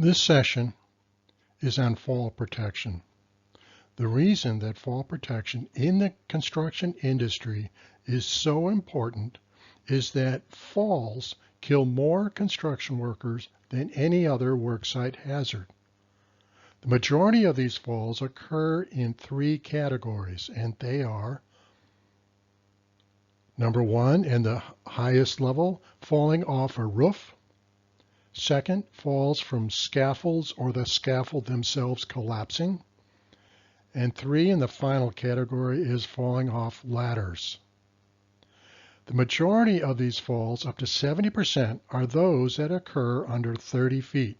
This session is on fall protection. The reason that fall protection in the construction industry is so important is that falls kill more construction workers than any other worksite hazard. The majority of these falls occur in three categories, and they are: number one, in the highest level, falling off a roof. Second, falls from scaffolds or the scaffold themselves collapsing. And three, in the final category, is falling off ladders. The majority of these falls, up to 70%, are those that occur under 30 feet.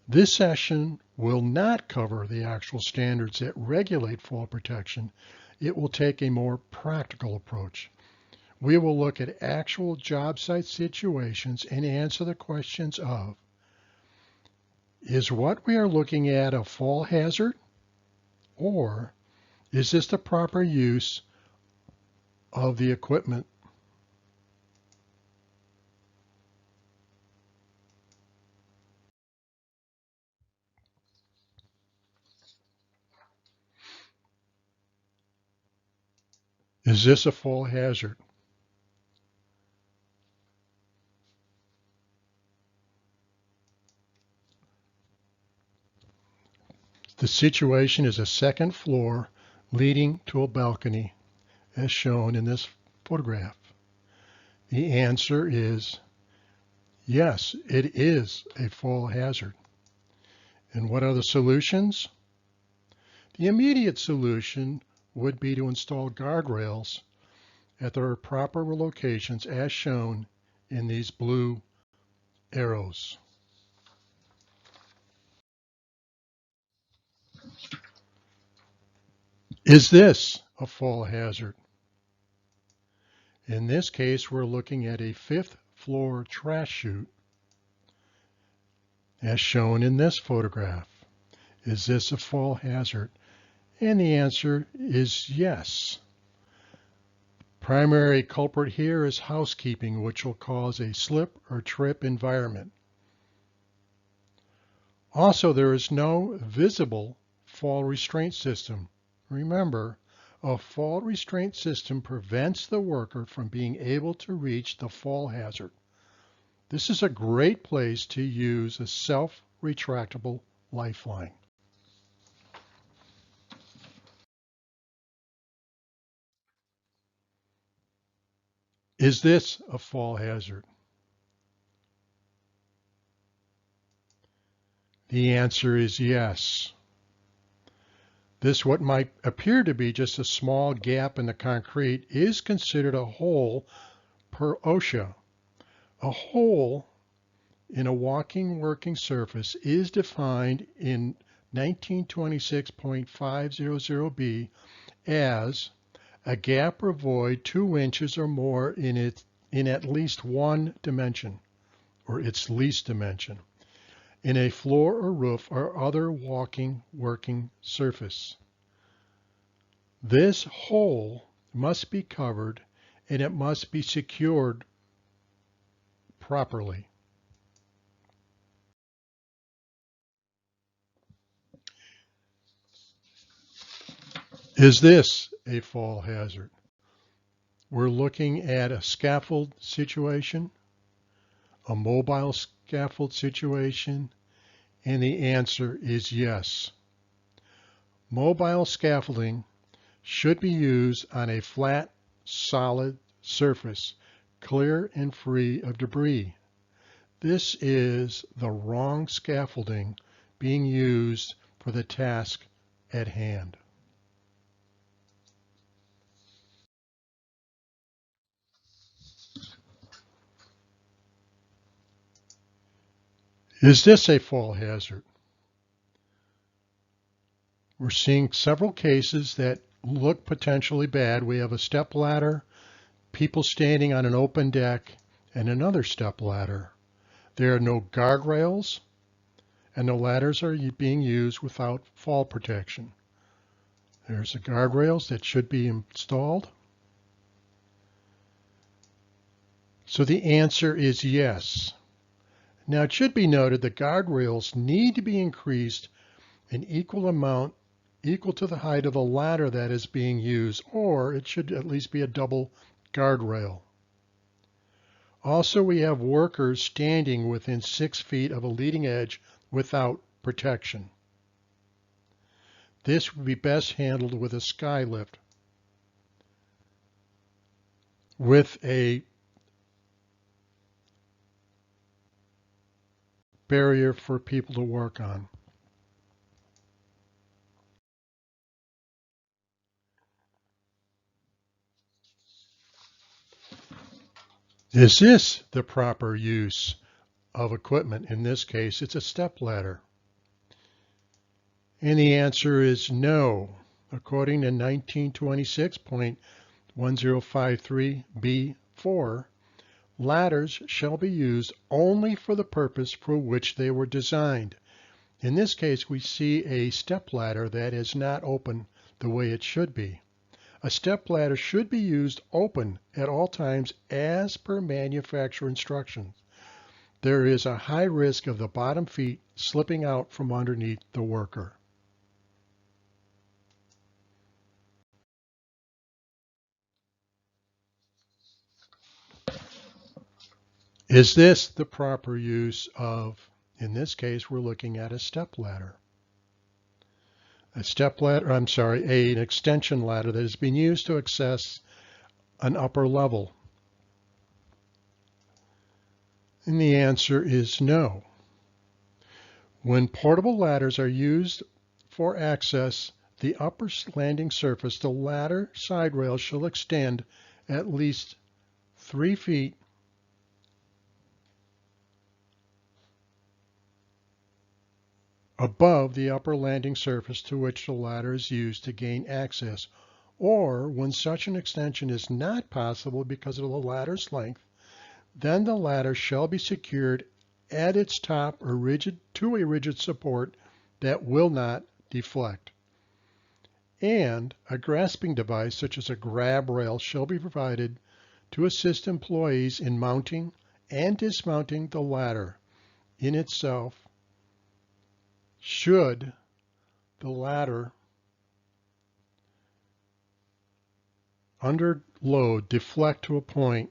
This session will not cover the actual standards that regulate fall protection. It will take a more practical approach. We will look at actual job site situations and answer the questions of: is what we are looking at a fall hazard? Or is this the proper use of the equipment? Is this a fall hazard? The situation is a second floor leading to a balcony, as shown in this photograph. The answer is yes, it is a fall hazard. And what are the solutions? The immediate solution would be to install guardrails at their proper locations as shown in these blue arrows. Is this a fall hazard? In this case, we're looking at a 5th floor trash chute as shown in this photograph. Is this a fall hazard? And the answer is yes. Primary culprit here is housekeeping, which will cause a slip or trip environment. Also, there is no visible fall restraint system. Remember, a fall restraint system prevents the worker from being able to reach the fall hazard. This is a great place to use a self-retractable lifeline. Is this a fall hazard? The answer is yes. This, what might appear to be just a small gap in the concrete, is considered a hole per OSHA. A hole in a walking working surface is defined in 1926.500B as a gap or void 2 inches or more in at least one dimension, or its least dimension, in a floor or roof or other walking working surface. This hole must be covered and it must be secured properly. Is this a fall hazard? We're looking at a scaffold situation, a mobile scaffold situation, and the answer is yes. Mobile scaffolding should be used on a flat, solid surface, clear and free of debris. This is the wrong scaffolding being used for the task at hand. Is this a fall hazard? We're seeing several cases that look potentially bad. We have a step ladder, people standing on an open deck, and another step ladder. There are no guardrails, and the ladders are being used without fall protection. There's the guardrails that should be installed. So the answer is yes. Now it should be noted that guardrails need to be increased an equal amount equal to the height of the ladder that is being used, or it should at least be a double guardrail. Also, we have workers standing within 6 feet of a leading edge without protection. This would be best handled with a skylift with a barrier for people to work on. Is this the proper use of equipment? In this case, it's a step ladder. And the answer is no. According to 1926.1053b4, ladders shall be used only for the purpose for which they were designed. In this case, we see a step ladder that is not open the way it should be. A step ladder should be used open at all times as per manufacturer instructions. There is a high risk of the bottom feet slipping out from underneath the worker. Is this the proper use of, in this case, we're looking at a step ladder. An extension ladder that is being used to access an upper level. And the answer is no. When portable ladders are used for access, the upper landing surface, the ladder side rail shall extend at least 3 feet above the upper landing surface to which the ladder is used to gain access, or when such an extension is not possible because of the ladder's length, then the ladder shall be secured at its top or to a rigid support that will not deflect. And a grasping device such as a grab rail shall be provided to assist employees in mounting and dismounting the ladder in itself should the ladder under load deflect to a point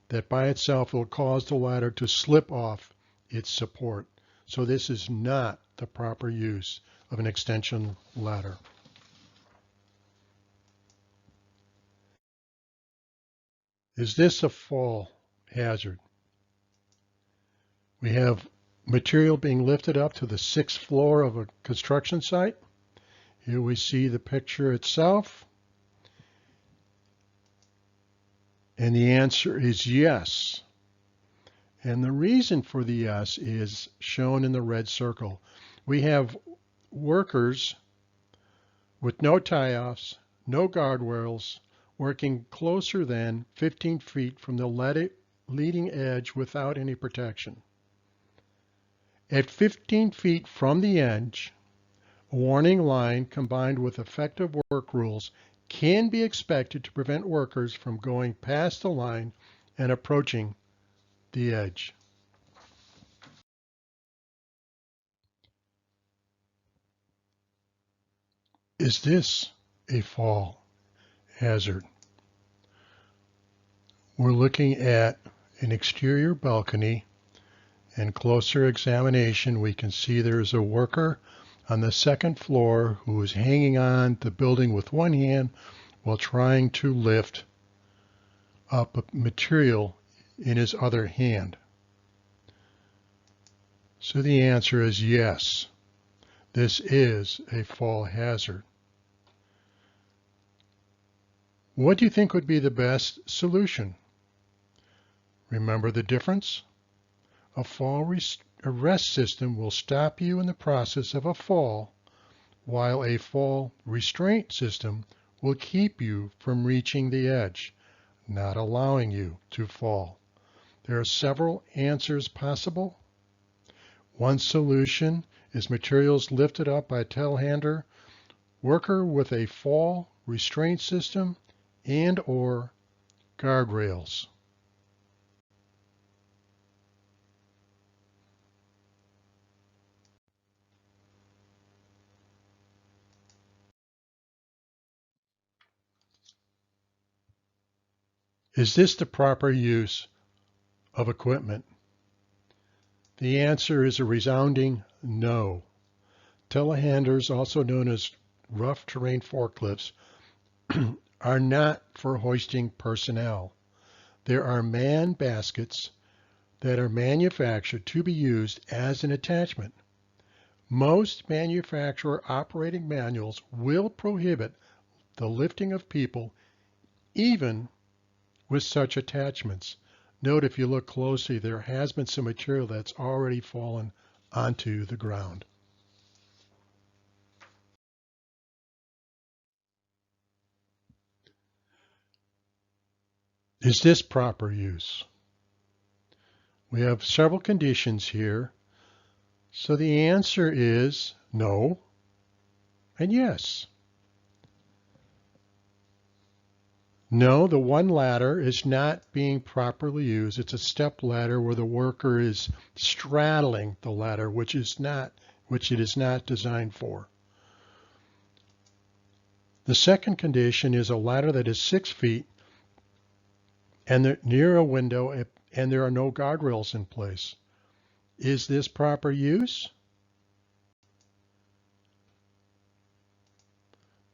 that by itself will cause the ladder to slip off its support. So this is not the proper use of an extension ladder. Is this a fall hazard? We have material being lifted up to the 6th floor of a construction site. Here we see the picture itself. And the answer is yes. And the reason for the yes is shown in the red circle. We have workers with no tie-offs, no guardrails, working closer than 15 feet from the leading edge without any protection. At 15 feet from the edge, a warning line combined with effective work rules can be expected to prevent workers from going past the line and approaching the edge. Is this a fall hazard? We're looking at an exterior balcony, and closer examination we can see there's a worker on the 2nd floor who is hanging on the building with one hand while trying to lift up material in his other hand. So the answer is yes. This is a fall hazard. What do you think would be the best solution? Remember the difference? A fall arrest system will stop you in the process of a fall, while a fall restraint system will keep you from reaching the edge, not allowing you to fall. There are several answers possible. One solution is materials lifted up by a telehandler, worker with a fall restraint system, and/or guardrails. Is this the proper use of equipment? The answer is a resounding no. Telehandlers, also known as rough terrain forklifts, are not for hoisting personnel. There are man baskets that are manufactured to be used as an attachment. Most manufacturer operating manuals will prohibit the lifting of people even with such attachments. Note, if you look closely, there has been some material that's already fallen onto the ground. Is this proper use? We have several conditions here. So the answer is no and yes. No, the one ladder is not being properly used. It's a step ladder where the worker is straddling the ladder, which it is not designed for. The second condition is a ladder that is 6 feet and near a window and there are no guardrails in place. Is this proper use?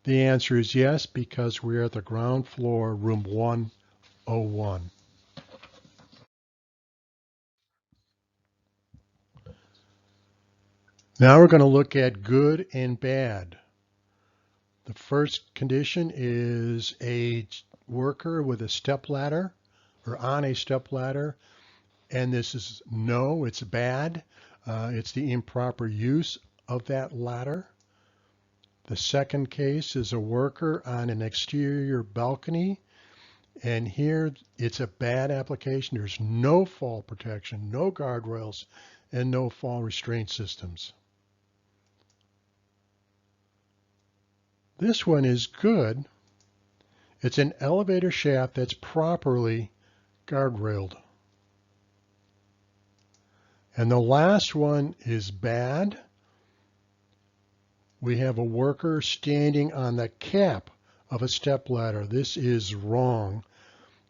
The answer is yes, because we're at the ground floor, room 101. Now we're going to look at good and bad. The first condition is a worker with a step ladder or on a step ladder, and this is no, it's bad. It's the improper use of that ladder. The second case is a worker on an exterior balcony, and here it's a bad application. There's no fall protection, no guardrails, and no fall restraint systems. This one is good. It's an elevator shaft that's properly guardrailed. And the last one is bad. We have a worker standing on the cap of a step ladder. This is wrong.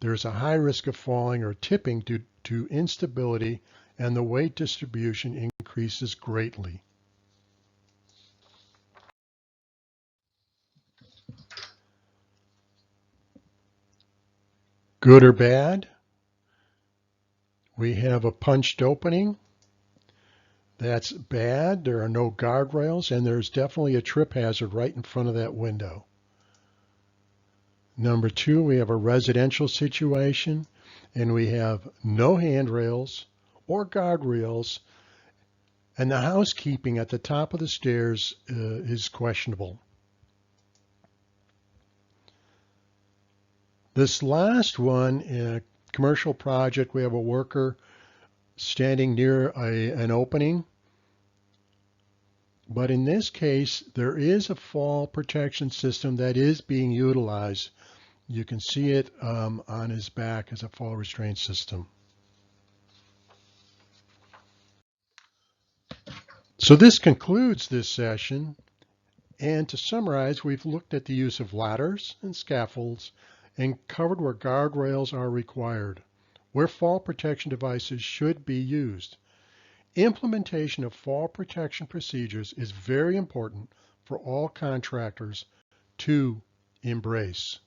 There's a high risk of falling or tipping due to instability, and the weight distribution increases greatly. Good or bad? We have a punched opening. That's bad. There are no guardrails, and there's definitely a trip hazard right in front of that window. Number 2, we have a residential situation, and we have no handrails or guardrails, and the housekeeping at the top of the stairs is questionable. This last one, in a commercial project, we have a worker standing near an opening. But in this case, there is a fall protection system that is being utilized. You can see it on his back as a fall restraint system. So this concludes this session. And to summarize, we've looked at the use of ladders and scaffolds and covered where guardrails are required, where fall protection devices should be used. Implementation of fall protection procedures is very important for all contractors to embrace.